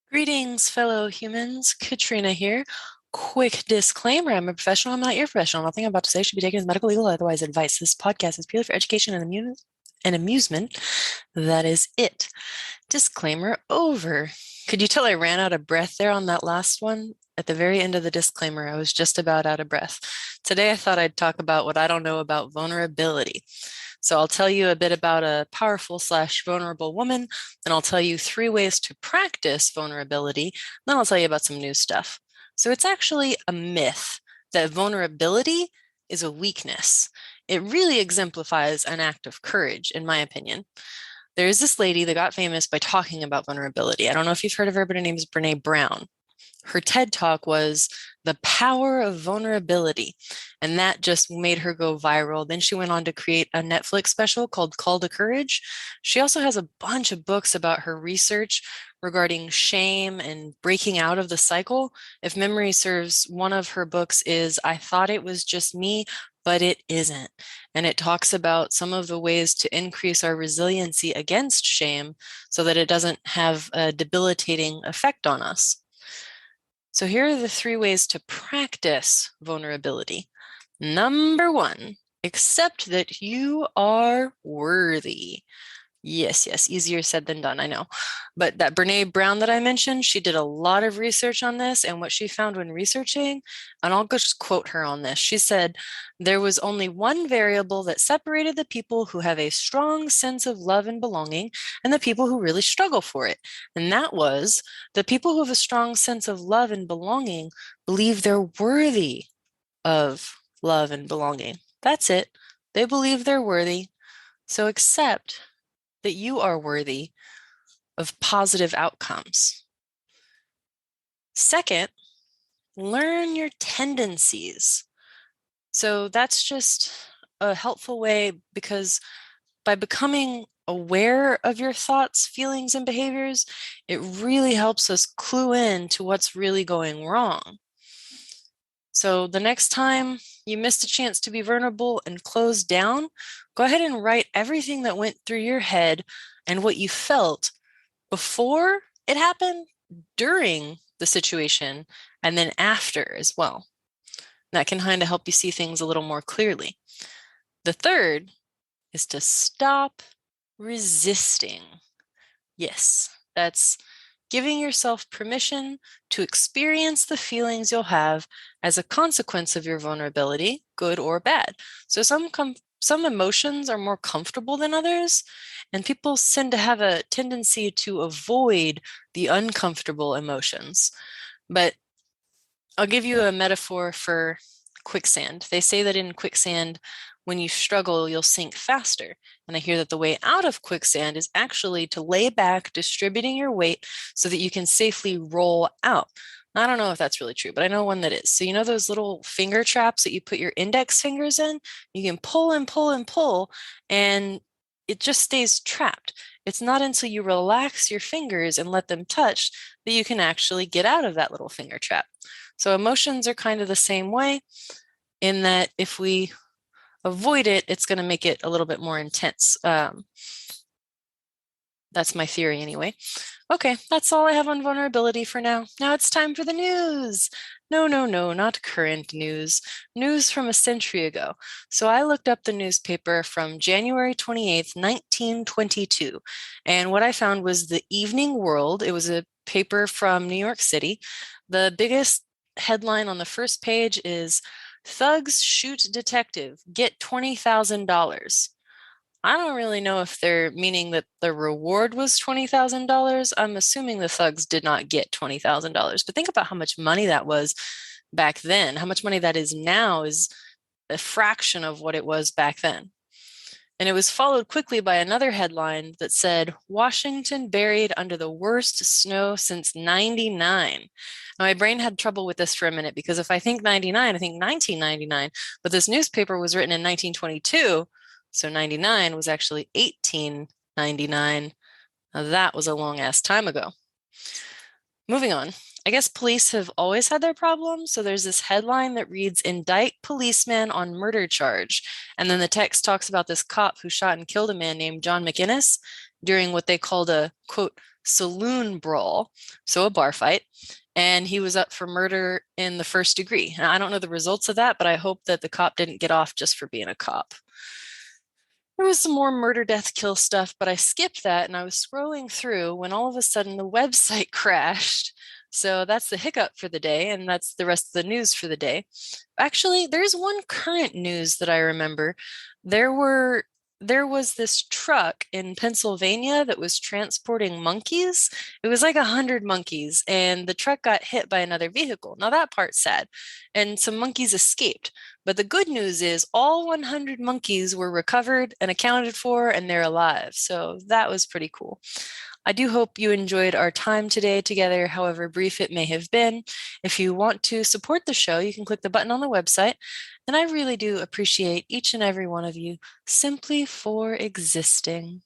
Greetings, fellow humans. Katrina here. Quick disclaimer, I'm a professional. I'm not your professional. Nothing I'm about to say should be taken as medical, legal, or otherwise advice. This podcast is purely for education and amusement. That is it. Disclaimer over. Could you tell I ran out of breath there on that last one? At the very end of the disclaimer, I was just about out of breath. Today, I thought I'd talk about what I don't know about vulnerability. So I'll tell you a bit about a powerful/vulnerable woman, then I'll tell you 3 ways to practice vulnerability, then I'll tell you about some new stuff. So it's actually a myth that vulnerability is a weakness. It really exemplifies an act of courage, in my opinion. There is this lady that got famous by talking about vulnerability. I don't know if you've heard of her, but her name is Brene Brown. Her TED talk was The Power of Vulnerability, and that just made her go viral. Then she went on to create a Netflix special called Call to Courage. She also has a bunch of books about her research regarding shame and breaking out of the cycle. If memory serves, one of her books is I Thought It Was Just Me, but it isn't. And it talks about some of the ways to increase our resiliency against shame so that it doesn't have a debilitating effect on us. So here are the 3 ways to practice vulnerability. Number 1, accept that you are worthy. Yes, easier said than done, I know. But that Brene Brown that I mentioned, she did a lot of research on this, and what she found when researching, and I'll just quote her on this. She said, there was only one variable that separated the people who have a strong sense of love and belonging and the people who really struggle for it. And that was the people who have a strong sense of love and belonging believe they're worthy of love and belonging. That's it. They believe they're worthy. So accept that you are worthy of positive outcomes. Second, learn your tendencies. So that's just a helpful way because by becoming aware of your thoughts, feelings, and behaviors, it really helps us clue in to what's really going wrong. So the next time you missed a chance to be vulnerable and close down, go ahead and write everything that went through your head and what you felt before it happened, during the situation, and then after as well. That can kind of help you see things a little more clearly. The third is to stop resisting. Yes, that's giving yourself permission to experience the feelings you'll have as a consequence of your vulnerability, good or bad. So some emotions are more comfortable than others, and people tend to have a tendency to avoid the uncomfortable emotions. But I'll give you a metaphor for quicksand. They say that in quicksand, when you struggle, you'll sink faster. And I hear that the way out of quicksand is actually to lay back, distributing your weight so that you can safely roll out. I don't know if that's really true, but I know one that is. So you know those little finger traps that you put your index fingers in? You can pull and pull and pull, and it just stays trapped. It's not until you relax your fingers and let them touch that you can actually get out of that little finger trap. So emotions are kind of the same way in that if we avoid it, it's going to make it a little bit more intense. That's my theory anyway. Okay, that's all I have on vulnerability for now. Now it's time for the news. No, not current news. News from a century ago. So I looked up the newspaper from January 28th, 1922. And what I found was the Evening World. It was a paper from New York City. The biggest headline on the first page is Thugs Shoot Detective, Get $20,000. I don't really know if they're meaning that the reward was $20,000. I'm assuming the thugs did not get $20,000, but think about how much money that was back then. How much money that is now is a fraction of what it was back then. And it was followed quickly by another headline that said, Washington buried under the worst snow since 99. Now, my brain had trouble with this for a minute because if I think 99, I think 1999, but this newspaper was written in 1922. So 99 was actually 1899. Now that was a long ass time ago. Moving on. I guess police have always had their problems. So there's this headline that reads, Indict policeman on murder charge. And then the text talks about this cop who shot and killed a man named John McInnes. during what they called a quote saloon brawl, so a bar fight. And he was up for murder in the first degree. And I don't know the results of that, but I hope that the cop didn't get off just for being a cop. There was some more murder, death, kill stuff, but I skipped that and I was scrolling through when all of a sudden the website crashed. So that's the hiccup for the day, and that's the rest of the news for the day. Actually, there's one current news that I remember. There were there was this truck in Pennsylvania that was transporting monkeys. It was like 100 monkeys, and the truck got hit by another vehicle. Now that part's sad, and some monkeys escaped. But the good news is all 100 monkeys were recovered and accounted for, and they're alive. So that was pretty cool. I do hope you enjoyed our time today together, however brief it may have been. If you want to support the show, you can click the button on the website. And I really do appreciate each and every one of you simply for existing.